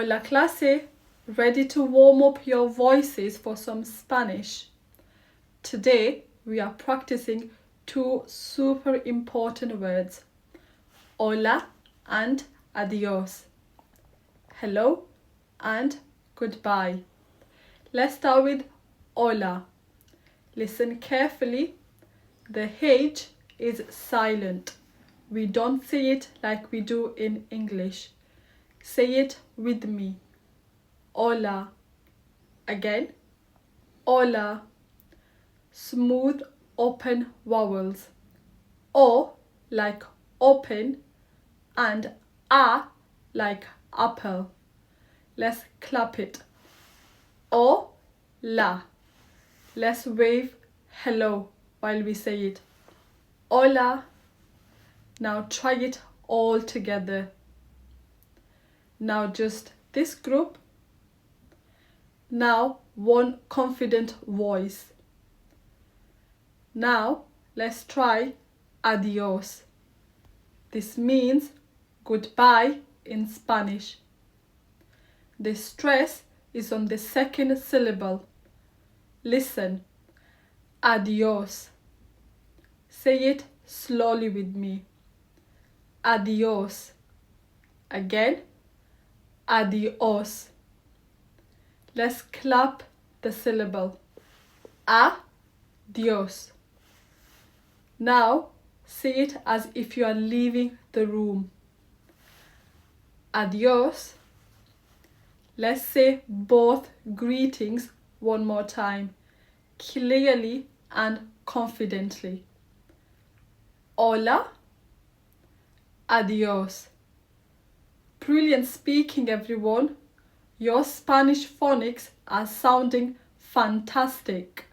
Hola clase, ready to warm up your voices for some Spanish? Today we are practicing two super important words, hola and adiós. Hello and goodbye. Let's start with hola. Listen carefully. The H is silent. We don't say it like we do in English. Say it with me. Hola. Again. Hola. Smooth open vowels. O like open and A like apple. Let's clap it. O la. Let's wave hello while we say it. Hola. Now try it all together. Now just this group. Now one confident voice. Now let's try adiós. This means goodbye in Spanish. The stress is on the second syllable. Listen. Adiós. Say it slowly with me. Adiós. Again. Adiós. Let's clap the syllable. Adiós. Now say it as if you are leaving the room. Adiós. Let's say both greetings one more time, clearly and confidently. Hola. Adiós. Brilliant speaking, everyone. Your Spanish phonics are sounding fantastic.